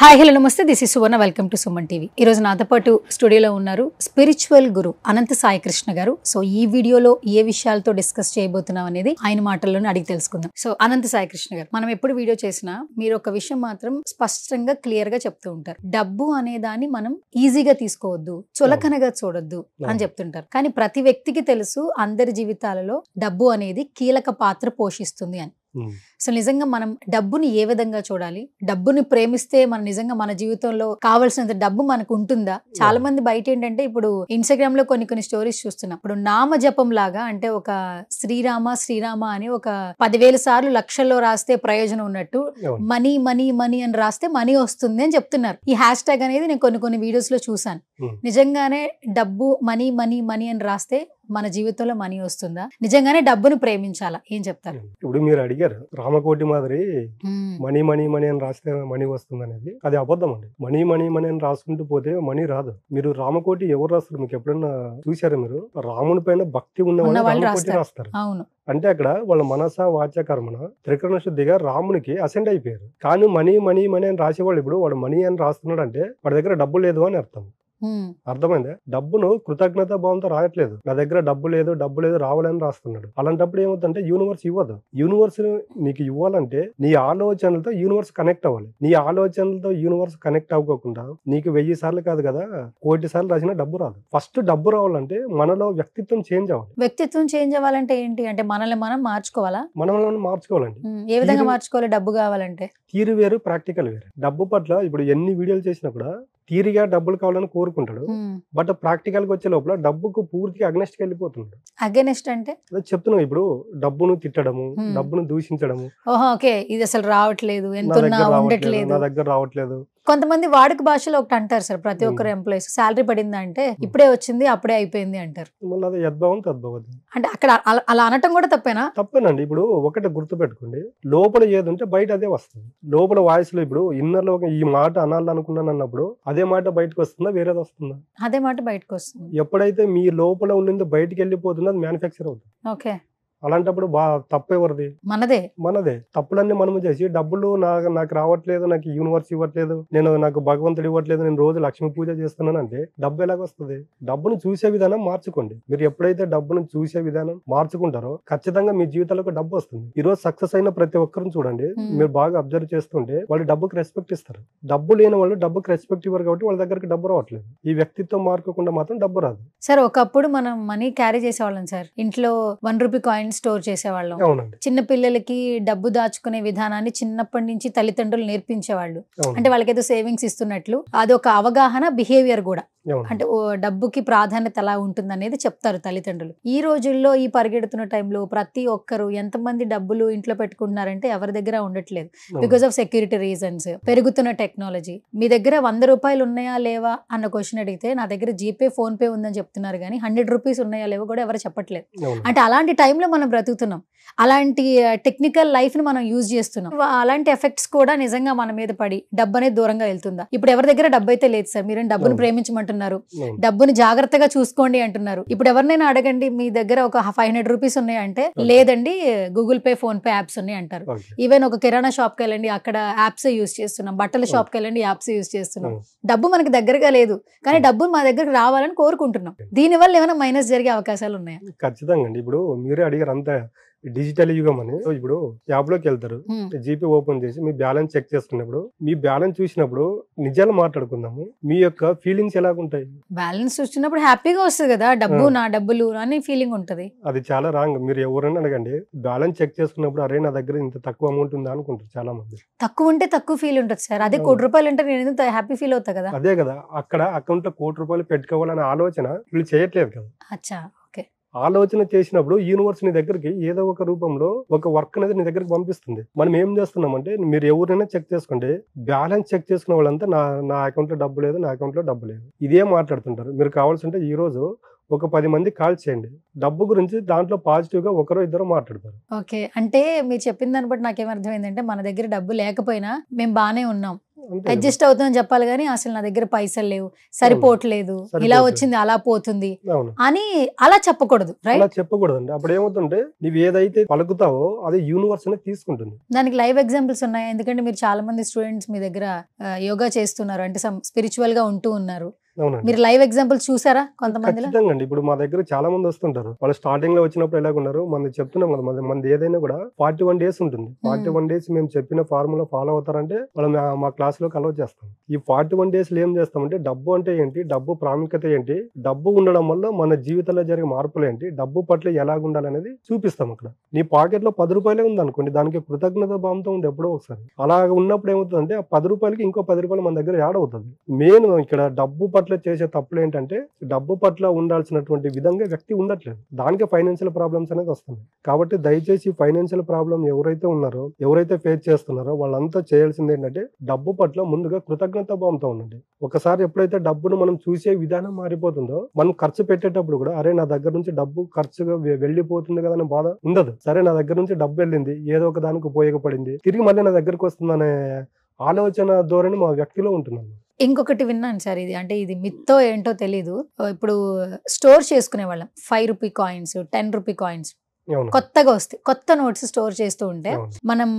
Hi hello నమస్తే this is Suvarna welcome to Suman TV. ఈ రోజు నాతో పాటు స్టూడియోలో ఉన్నారు స్పిరిచువల్ గురు అనంత సాయి కృష్ణ గారు. సో ఈ వీడియోలో ఏ విషయాలతో డిస్కస్ చేయబోతున్నాం అనేది ఆయన మాటల్లోనే అడిగి తెలుసుకుందాం. సో అనంత సాయి కృష్ణ గారు, మనం ఎప్పుడు వీడియో చేసినా మీరు ఒక విషయం మాత్రం స్పష్టంగా క్లియర్ గా చెప్తూ ఉంటారు. డబ్బు అనే దాన్ని మనం ఈజీగా తీసుకోవద్దు, చులకనగా చూడొద్దు అని చెప్తుంటారు. కానీ ప్రతి వ్యక్తికి తెలుసు అందరి జీవితాలలో డబ్బు అనేది కీలక పాత్ర పోషిస్తుంది అని. సో నిజంగా మనం డబ్బుని ఏ విధంగా చూడాలి, డబ్బుని ప్రేమిస్తే మన నిజంగా మన జీవితంలో కావాల్సినంత డబ్బు మనకు ఉంటుందా? చాలా మంది బయట ఏంటంటే ఇప్పుడు ఇన్స్టాగ్రామ్ లో కొన్ని స్టోరీస్ చూస్తున్నాం. ఇప్పుడు నామ జపం లాగా, అంటే ఒక శ్రీరామ శ్రీరామ అని ఒక 10,000 సార్లు లక్షల్లో రాస్తే ప్రయోజనం ఉన్నట్టు మనీ మనీ మనీ అని రాస్తే మనీ వస్తుంది అని చెప్తున్నారు. ఈ హ్యాష్ ట్యాగ్ అనేది నేను కొన్ని వీడియోస్ లో చూసాను. నిజంగానే డబ్బు మనీ మనీ మనీ అని రాస్తే మన జీవితంలో మనీ వస్తుందా? నిజంగానే డబ్బును ప్రేమించాలా? ఏం చెప్తారు? ఇప్పుడు మీరు అడిగారు రామకోటి మాదిరి మనీ మనీ మనీ అని రాస్తే మనీ వస్తుంది అనేది. అది అబద్ధం అండి. మనీ మనీ మనీ అని రాసుకుంటూ పోతే మనీ రాదు. మీరు రామకోటి ఎవరు రాస్తారు? మీకు ఎప్పుడైనా చూసారా? మీరు రాముని పైన భక్తి ఉన్న వాళ్ళు రామకోటి రాస్తారు. అవును. అంటే అక్కడ వాళ్ళ మనస వాచ కర్మన త్రికరణ శుద్ధిగా రామునికి అసెండ్ అయిపోయారు. కానీ మనీ మనీ మనీ అని రాసేవాళ్ళు ఇప్పుడు వాడు మనీ అని రాస్తున్నాడు అంటే వాడి దగ్గర డబ్బు లేదు అని అర్థం. అర్థమైందా? డబ్బును కృతజ్ఞత భావంతో రాయట్లేదు. నా దగ్గర డబ్బు లేదు రావాలని రాస్తున్నాడు. అలాంటప్పుడు ఏమవుతుందంటే యూనివర్స్ ఇవ్వదు. యూనివర్స్ నీకు ఇవ్వాలంటే నీ ఆలోచనలతో యూనివర్స్ కనెక్ట్ అవ్వాలి. నీ ఆలోచనలతో యూనివర్స్ కనెక్ట్ అవ్వకుండా నీకు 1000 సార్లు కాదు కదా, 1,000 సార్లు రాసినా డబ్బు రాదు. ఫస్ట్ డబ్బు రావాలంటే మనలో వ్యక్తిత్వం చేంజ్ అవ్వాలి. వ్యక్తిత్వం చేంజ్ అవ్వాలంటే ఏంటి? అంటే మనల్ని మనం మార్చుకోవాలా? మనల్ని మార్చుకోవాలండి. ఏ విధంగా మార్చుకోవాలి డబ్బు కావాలంటే? థియరీ వేరు, ప్రాక్టికల్ వేరు. డబ్బు పట్ల ఇప్పుడు ఎన్ని వీడియోలు చేసినా కూడా థియరీగా డబ్బులు కావాలని కోరుకుంటాడు, బట్ ప్రాక్టికల్ గా వచ్చే లోపల డబ్బుకు పూర్తిగా అగ్నెస్ట్ కి వెళ్ళిపోతున్నాడు. అగెనెస్ట్ అంటే చెప్తున్నాం, ఇప్పుడు డబ్బును తిట్టడము, డబ్బును దూషించడము. ఓకే, ఇది అసలు రావట్లేదు, నా దగ్గర రావట్లేదు. కొంతమంది వాడుక భాషలో ఒకటి అంటారు సార్, ప్రతి ఒక్కరు ఎంప్లాయీస్ శాలరీ పడింది అంటే ఇప్పుడే వచ్చింది అప్పుడే అయిపోయింది అంటారు. మళ్ళీ అది యద్భావం తద్భావం. అంటే అక్కడ అలా అనటం కూడా తప్పేనా? తప్పేనండి. ఇప్పుడు ఒకటి గుర్తు పెట్టుకోండి, లోపల ఏది ఉంటే బయట అదే వస్తుంది. లోపల వాయిస్ లో ఇప్పుడు ఇన్నర్ లో ఈ మాట అనాలనుకున్నాను అన్నప్పుడు అదే మాట బయటకు వస్తుందా, వేరేది వస్తుందా? అదే మాట బయటకు వస్తుంది. ఎప్పుడైతే మీ లోపల ఉన్నది బయటకు వెళ్ళిపోతుందో అది మ్యానుఫ్యాక్చర్ అవుతుంది. ఓకే. అలాంటప్పుడు తప్పెవరిది? మనదే. తప్పులన్నీ మనము చేసి డబ్బులు నాకు రావట్లేదు, నాకు యూనివర్స్ ఇవ్వట్లేదు, నాకు భగవంతుడు ఇవ్వట్లేదు, నేను రోజు లక్ష్మీ పూజ చేస్తున్నాను అంటే డబ్బు ఎలాగొస్తుంది? డబ్బును చూసే విధానం మార్చుకోండి. మీరు ఎప్పుడైతే డబ్బును చూసే విధానం మార్చుకుంటారో ఖచ్చితంగా మీ జీవితాలకు డబ్బు వస్తుంది. ఈ రోజు సక్సెస్ అయిన ప్రతి ఒక్కరిని చూడండి, మీరు బాగా అబ్జర్వ్ చేస్తుంటే వాళ్ళు డబ్బుకి రెస్పెక్ట్ ఇస్తారు. డబ్బు లేని వాళ్ళు డబ్బుకి రెస్పెక్ట్ ఇవ్వరు కాబట్టి వాళ్ళ దగ్గరికి డబ్బు రావట్లేదు. ఈ వ్యక్తిత్వం మార్చకుండా మాత్రం డబ్బు రాదు. సార్ ఒకప్పుడు మనం మనీ క్యారీ చేసేవాళ్ళం సార్, ఇంట్లో 1 రూపీ కాయిన్ స్టోర్ చేసేవాళ్ళం. చిన్న పిల్లలకి డబ్బు దాచుకునే విధానాన్ని చిన్నప్పటి నుంచి తల్లిదండ్రులు నేర్పించేవాళ్ళు. అంటే వాళ్ళకి ఏదో సేవింగ్స్ ఇస్తున్నట్లు అదొక అవగాహన, బిహేవియర్ కూడా. అంటే డబ్బుకి ప్రాధాన్యత ఎలా ఉంటుంది అనేది చెప్తారు తల్లిదండ్రులు. ఈ రోజుల్లో ఈ పరిగెడుతున్న టైంలో ప్రతి ఒక్కరు ఎంతమంది డబ్బులు ఇంట్లో పెట్టుకుంటున్నారంటే ఎవరి దగ్గర ఉండట్లేదు. బికాస్ ఆఫ్ సెక్యూరిటీ రీజన్స్, పెరుగుతున్న టెక్నాలజీ. మీ దగ్గర 100 రూపాయలు ఉన్నాయా లేవా అన్న క్వశ్చన్ అడిగితే నా దగ్గర జీపే ఫోన్ పే ఉందని చెప్తున్నారు, కానీ 100 రూపీస్ ఉన్నాయా లేవో కూడా ఎవరు చెప్పట్లేదు. అంటే అలాంటి టైంలో మనం బ్రతుకుతున్నాం, అలాంటి టెక్నికల్ లైఫ్ ని మనం యూజ్ చేస్తున్నాం. అలాంటి ఎఫెక్ట్స్ కూడా నిజంగా మన మీద పడి డబ్బు అనేది దూరంగా వెళ్తుందా? ఇప్పుడు ఎవరి దగ్గర డబ్బు అయితే లేదు సార్, మీరు డబ్బును ప్రేమించమంటున్నారు, డబ్బుని జాగ్రత్తగా చూసుకోండి అంటున్నారు. ఇప్పుడు ఎవరినైనా అడగండి, మీ దగ్గర ఒక 500 రూపీస్ ఉన్నాయంటే లేదండి Google pay, phone pay apps ఉన్నాయి అంటారు. ఈవెన్ ఒక కిరాణా షాప్ కి వెళ్ళండి, అక్కడ యాప్స్ యూజ్ చేస్తున్నాం. బట్టల షాప్ కి వెళ్ళండి, యాప్స్ యూజ్ చేస్తున్నాం. డబ్బు మనకి దగ్గరగా లేదు, కానీ డబ్బు మా దగ్గరకు రావాలని కోరుకుంటున్నాం. దీని వల్ల ఏమైనా మైనస్ జరిగే అవకాశాలు ఉన్నాయా? ఖచ్చితంగా అండి. ఇప్పుడు మీరే అడిగారు అంతా డిజిటల్ యుగం అని. ఇప్పుడు యాప్ లోకి వెళ్తారు, జీపే ఓపెన్ చేసి మీ బ్యాలెన్స్ చెక్ చేసుకున్నప్పుడు, మీ బ్యాలెన్స్ చూసినప్పుడు నిజాలు మాట్లాడుకుందాము, మీ యొక్క ఫీలింగ్స్ ఎలాగుంటాయి? బ్యాలెన్స్ చూసినప్పుడు హ్యాపీగా వస్తుంది కదా, డబ్బు నా డబ్బులు అని ఫీలింగ్ ఉంటది. అది చాలా రాంగ్. మీరు ఎవరైనా అడగండి, బ్యాలెన్స్ చెక్ చేసుకున్నప్పుడు అరే నా దగ్గర ఇంత తక్కువ అమౌంట్ ఉందా అనుకుంటారు చాలా మంది. తక్కువ ఉంటే తక్కువ ఫీల్ ఉంటుంది సార్. అదే 1 కోటి రూపాయలు అంటే నేను ఎంత హ్యాపీ ఫీల్ అవుతా కదా. అదే కదా, అక్కడ అకౌంట్ లో 1 కోటి రూపాయలు పెట్టుకోవాలనే ఆలోచన వీళ్ళు చేయట్లేదు కదా. అచ్చా, ఓకే. ఆలోచన చేసినప్పుడు యూనివర్స్ నీ దగ్గరికి ఏదో ఒక రూపంలో ఒక వర్క్ అనేది నీ దగ్గరికి పంపిస్తుంది. మనం ఏం చేస్తున్నామంటే, మీరు ఎవరైనా చెక్ చేసుకోండి, బ్యాలెన్స్ చెక్ చేసుకున్న వాళ్ళంతా నా అకౌంట్ లో డబ్బు లేదు, నా అకౌంట్ లో డబ్బు లేదు, ఇదే మాట్లాడుతుంటారు. మీరు కావాల్సింటే ఈ రోజు ఒక 10 మంది కాల్ చేయండి, డబ్బు గురించి దాంట్లో పాజిటివ్ గా ఒకరో ఇద్దరు మాట్లాడతారు. ఓకే, అంటే మీరు చెప్పిన దాన్ని బట్టి నాకేమర్థమైందంటే మన దగ్గర డబ్బు లేకపోయినా మేము బానే ఉన్నాం, అడ్జస్ట్ అవుతుందని చెప్పాలి కానీ అసలు నా దగ్గర పైసలు లేవు, సరిపోవట్లేదు, ఇలా వచ్చింది అలా పోతుంది అని అలా చెప్పకూడదు. అలా చెప్పకూడదండి. అప్పుడు ఏమవుతుంటే నువ్వు ఏదైతే పలుకుతావో అది యూనివర్స్ అనేది తీసుకుంటుంది. దానికి లైవ్ ఎగ్జాంపుల్స్ ఉన్నాయా? ఎందుకంటే మీరు చాలా మంది స్టూడెంట్స్ మీ దగ్గర యోగా చేస్తున్నారు, అంటే స్పిరిచువల్ గా ఉంటూ ఉన్నారు. మీరు లైవ్ ఎగ్జాంపుల్స్ చూసారా కొంతమంది? ఖచ్చితంగా అండి. ఇప్పుడు మా దగ్గర చాలా మంది వస్తుంటారు. వాళ్ళు స్టార్టింగ్ లో వచ్చినప్పుడు ఎలాగున్నారు, మనం చెప్తున్నాం కదా, మనది ఏదైనా కూడా 41 days ఉంటుంది. 41 days మేము చెప్పిన ఫార్ములా ఫాలో అవుతారంటే వాళ్ళు మా క్లాస్ లోకి అలౌ చేస్తాం. ఈ 41 days లో ఏం చేస్తామంటే డబ్బు అంటే ఏంటి, డబ్బు ప్రాముఖ్యత ఏంటి, డబ్బు ఉండడం వల్ల మన జీవితంలో జరిగే మార్పులు ఏంటి, డబ్బు పట్ల ఎలాగ ఉండాలనేది చూపిస్తాం. అక్కడ నీ పాకెట్ లో 10 రూపాయలే ఉంది అనుకోండి, దానికి కృతజ్ఞత భావంతో ఉంది ఎప్పుడో ఒకసారి. అలా ఉన్నప్పుడు ఏమవుతుందంటే ఆ 10 రూపాయలకి ఇంకో 10 రూపాయలు మన దగ్గర యాడ్ అవుతుంది. మెయిన్ ఇక్కడ డబ్బు పట్ల చేసే తప్పులు ఏంటంటే డబ్బు పట్ల ఉండాల్సినటువంటి విధంగా వ్యక్తి ఉండట్లేదు. దానికి ఫైనాన్షియల్ ప్రాబ్లమ్స్ అనేది వస్తుంది. కాబట్టి దయచేసి ఫైనాన్షియల్ ప్రాబ్లం ఎవరైతే ఉన్నారో, ఎవరైతే ఫేస్ చేస్తున్నారో వాళ్ళంతా చేయాల్సింది ఏంటంటే డబ్బు పట్ల ముందుగా కృతజ్ఞత భావంతో ఉండండి. ఒకసారి ఎప్పుడైతే డబ్బును మనం చూసే విధానం మారిపోతుందో, మనం ఖర్చు పెట్టేటప్పుడు కూడా అరే నా దగ్గర నుంచి డబ్బు ఖర్చుగా వెళ్ళిపోతుంది కదా అనే బాధ ఉండదు. సరే నా దగ్గర నుంచి డబ్బు వెళ్ళింది, ఏదో ఒక దానికి ఉపయోగపడింది, తిరిగి మళ్ళీ నా దగ్గరకు వస్తుందనే ఆలోచన ధోరణి మా వ్యక్తిలో ఉంటుంది. ఇంకొకటి విన్నాను సార్, ఇది అంటే ఇది మిత్తో ఏంటో తెలీదు. ఇప్పుడు స్టోర్ చేసుకునే వాళ్ళం 5 రూపీ కాయిన్స్, 10 రూపీ కాయిన్స్ కొత్తగా వస్తాయి, కొత్త నోట్స్ స్టోర్ చేస్తూ ఉంటే మనం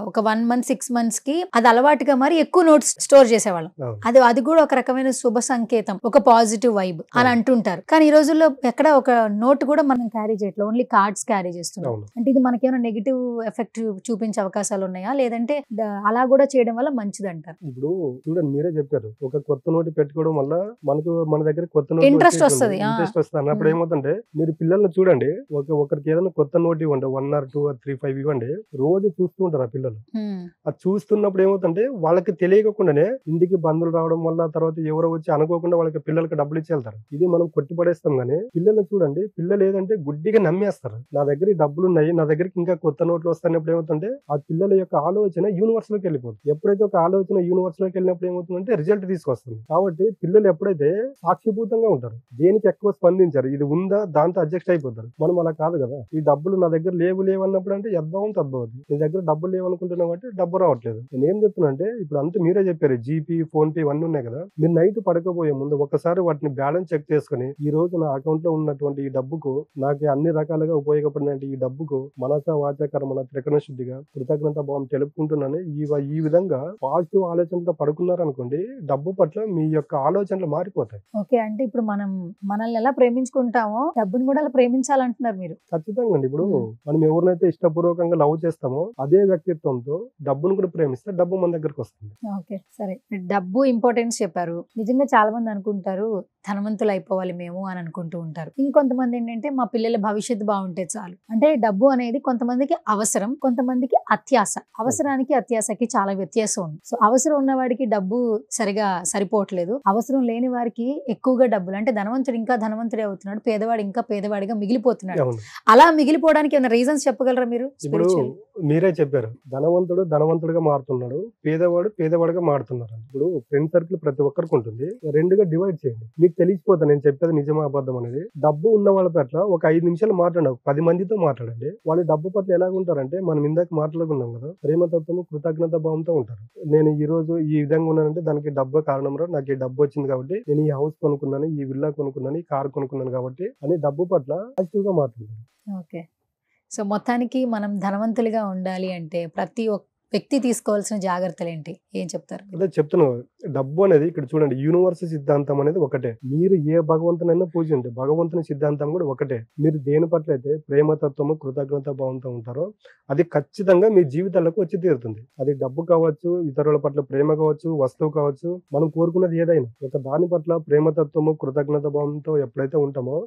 ఒక 1 month 6 months కి అది అలవాటుగా మరి ఎక్కువ నోట్స్ స్టోర్ చేసేవాళ్ళం. అది కూడా ఒక రకమైన శుభ సంకేతం, ఒక పాజిటివ్ వైబ్ అని అంటుంటారు. కానీ ఈ రోజుల్లో ఎక్కడ ఒక నోట్ కూడా మనం క్యారీ చేయట్లేదు, ఓన్లీ కార్డ్స్ క్యారీ చేస్తున్నాం. అంటే ఇది మనకేమైనా నెగిటివ్ ఎఫెక్ట్ చూపించే అవకాశాలు ఉన్నాయా, లేదంటే అలా కూడా చేయడం వల్ల మంచిది అంటారు? ఇప్పుడు చూడండి, మీరే చెప్పారు ఒక కొత్త నోటు పెట్టుకోవడం వల్ల మన దగ్గర కొత్త నోట్ ఇంట్రెస్ట్ వస్తుంది అన్నప్పుడు ఏమవుతుంటే మీరు పిల్లల్ని చూడండి, ఒకరికి ఏదైనా కొత్త నోట్ ఇవ్వండి, 1 or 2 or 3 5 ఇవ్వండి, రోజు చూస్తూ ఉంటారు ఆ పిల్లలు. అది చూస్తున్నప్పుడు ఏమవుతుంటే వాళ్ళకి తెలియకుండానే ఇంటికి బంధువులు రావడం వల్ల తర్వాత ఎవరో వచ్చి అనుకోకుండా వాళ్ళకి పిల్లలకి డబ్బులు ఇచ్చి వెళ్తారు. ఇది మనం కొట్టిపడేస్తాం. కానీ పిల్లల్ని చూడండి, పిల్లలు ఏదంటే గుడ్డిగా నమ్మేస్తారు. నా దగ్గర ఈ డబ్బులు ఉన్నాయి, నా దగ్గరికి ఇంకా కొత్త నోట్లు వస్తున్నప్పుడు ఏమవుతుంటే ఆ పిల్లల యొక్క ఆలోచన యూనివర్స్ లోకి వెళ్ళిపోతుంది. ఎప్పుడైతే ఒక ఆలోచన యూనివర్స్ లోకి వెళ్ళినప్పుడు ఏమవుతుందంటే రిజల్ట్ తీసుకొస్తుంది. కాబట్టి పిల్లలు ఎప్పుడైతే సాక్షిభూతంగా ఉంటారు, దేనికి ఎక్కువ స్పందించారు, ఇది ఉందా దాంతో అడ్జస్ట్ అయిపోతారు. మనం అలా కాదు కదా, ఈ డబ్బులు నా దగ్గర లేవు అన్నప్పుడు అంటే యద్భావం తద్భవతి. నీ దగ్గర డబ్బులు లేవనుకుంటున్నావు అంటే డబ్బు రావట్లేదు. నేను ఏం చెప్తున్నా అంటే ఇప్పుడు అంతా మీరే చెప్పారు, జీపీ, ఫోన్ పే ఇవన్నీ ఉన్నాయి కదా, మీరు నైట్ పడకపోయే ముందు ఒకసారి వాటిని బ్యాలెన్స్ చెక్ చేసుకుని ఈ రోజు నా అకౌంట్ లో ఉన్నటువంటి ఈ డబ్బుకు నాకు అన్ని రకాలుగా ఉపయోగపడిన ఈ డబ్బుకు మనస వాచ కర్మణ త్రికరణ శుద్ధిగా కృతజ్ఞత భావం తెలుపుకుంటున్నాను. ఈ విధంగా పాజిటివ్ ఆలోచనతో పడుకున్నారనుకోండి, డబ్బు పట్ల మీ యొక్క ఆలోచనలు మారిపోతాయి. ఓకే, అంటే ఇప్పుడు మనల్ని ఎలా ప్రేమించుకుంటామో డబ్బుని కూడా అలా ప్రేమించాలంటున్నారు మీరు? ఖచ్చితంగా అండి. ఇప్పుడు మనం ఎవరినైతే ఇష్టపూర్వకంగా లవ్ చేస్తామో అదే వ్యక్తిత్వంతో డబ్బును కూడా ప్రేమిస్తే డబ్బు మన దగ్గరకు వస్తుంది. ఓకే, సరే, డబ్బు ఇంపార్టెన్స్ చెప్పారు. నిజంగా చాలా మంది అనుకుంటారు ధనవంతులు అయిపోవాలి మేము అని అనుకుంటూ ఉంటారు. ఇంకొంతమంది ఏంటంటే మా పిల్లల భవిష్యత్తు బాగుంటే చాలు. అంటే డబ్బు అనేది కొంతమందికి అవసరం, కొంతమందికి అత్యాశ. అవసరానికి అత్యాశకి చాలా వ్యత్యాసం ఉంది. సో అవసరం ఉన్న వాడికి డబ్బు సరిగా సరిపోవట్లేదు, అవసరం లేని వారికి ఎక్కువగా డబ్బులు, అంటే ధనవంతుడు ఇంకా ధనవంతుడే అవుతున్నాడు, పేదవాడు ఇంకా పేదవాడిగా మిగిలిపోతున్నాడు. అలా మిగిలిపోవడానికి ఏమైనా రీజన్స్ చెప్పగలరా మీరు? ఇప్పుడు మీరే చెప్పారు, ధనవంతుడు ధనవంతుడిగా మారుతున్నాడు, పేదవాడు పేదవాడిగా మారుతున్నారు. ఇప్పుడు ఫ్రెండ్ సర్కిల్ ప్రతి ఒక్కరికి ఉంటుంది, రెండుగా డివైడ్ చేయండి, మీకు తెలిసిపోతుంది నేను చెప్పేది నిజమా అబద్ధం అనేది. డబ్బు ఉన్న వాళ్ళ పట్ల ఒక 5 నిమిషాలు మాట్లాడండి, 10 మందితో మాట్లాడండి. వాళ్ళు డబ్బు పట్ల ఎలాగుంటారంటే మనం ఇందాక మాట్లాడుకున్నాం కదా, ప్రేమతత్వము కృతజ్ఞత భావంతో ఉంటారు. నేను ఈ రోజు ఈ విధంగా ఉన్నానంటే దానికి డబ్బు కారణం రా, నాకు ఈ డబ్బు వచ్చింది కాబట్టి నేను ఈ హౌస్ కొనుక్కున్నాను, ఈ విల్లా కొనుక్కున్నాను, ఈ కార్ కొనుక్కున్నాను కాబట్టి అని డబ్బు పట్ల పాజిటివ్ గా మాట్లాడారు. ఓకే, సో మొత్తానికి మనం ధనవంతులుగా ఉండాలి అంటే ప్రతి ఒక్క వ్యక్తి తీసుకోవాల్సిన జాగ్రత్తలు ఏంటి, ఏం చెప్తారు? అదే చెప్తున్నాను, డబ్బు అనేది ఇక్కడ చూడండి, యూనివర్స్ సిద్ధాంతం అనేది ఒకటే. మీరు ఏ భగవంతునైనా పూజించండి, భగవంతుని సిద్ధాంతం కూడా ఒకటే. మీరు దేని పట్ల అయితే ప్రేమతత్వము కృతజ్ఞత భావంతో ఉంటారో అది ఖచ్చితంగా మీ జీవితాలకు వచ్చి తీరుతుంది. అది డబ్బు కావచ్చు, ఇతరుల పట్ల ప్రేమ కావచ్చు, వస్తువు కావచ్చు, మనం కోరుకున్నది ఏదైనా ఒక దాని పట్ల ప్రేమతత్వము కృతజ్ఞత భావంతో ఎప్పుడైతే ఉంటామో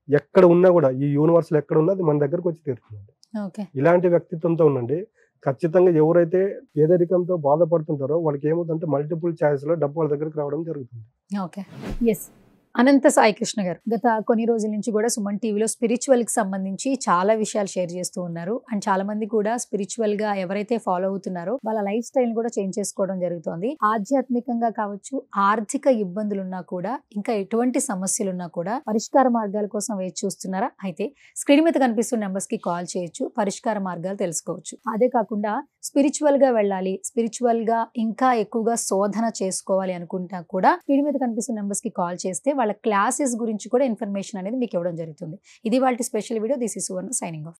ఎక్కడ ఉన్నా కూడా ఈ యూనివర్స్ లో ఎక్కడ ఉన్నా అది మన దగ్గరకు వచ్చి తీరుతుంది. ఇలాంటి వ్యక్తిత్వంతో ఉండండి. ఖచ్చితంగా ఎవరైతే పేదరికంతో బాధపడుతుంటారో వాళ్ళకి ఏమవుతుందంటే మల్టిపుల్ ఛాయిస్ లో డబ్బు వాళ్ళ దగ్గరకు రావడం జరుగుతుంది. Okay, yes. అనంత సాయి కృష్ణ గారు గత కొన్ని రోజుల నుంచి కూడా సుమన్ టీవీలో స్పిరిచువల్ కి సంబంధించి చాలా విషయాలు షేర్ చేస్తూ ఉన్నారు. అండ్ చాలా మంది కూడా స్పిరిచువల్ గా ఎవరైతే ఫాలో అవుతున్నారో వాళ్ళ లైఫ్ స్టైల్ కూడా చేంజ్ చేసుకోవడం జరుగుతుంది. ఆధ్యాత్మికంగా కావచ్చు, ఆర్థిక ఇబ్బందులున్నా కూడా, ఇంకా ఎటువంటి సమస్యలున్నా కూడా పరిష్కార మార్గాల కోసం వేచి చూస్తున్నారా? అయితే స్క్రీన్ మీద కనిపిస్తున్న నెంబర్స్ కి కాల్ చేయొచ్చు, పరిష్కార మార్గాలు తెలుసుకోవచ్చు. అదే కాకుండా స్పిరిచువల్ గా వెళ్ళాలి, స్పిరిచువల్ గా ఇంకా ఎక్కువగా శోధన చేసుకోవాలి అనుకుంటా కూడా వీడి మీద కనిపిస్తున్న నెంబర్స్ కి కాల్ చేస్తే వాళ్ళ క్లాసెస్ గురించి కూడా ఇన్ఫర్మేషన్ అనేది మీకు ఇవ్వడం జరుగుతుంది. ఇది వాళ్ళ special video. This is Suvarna signing off.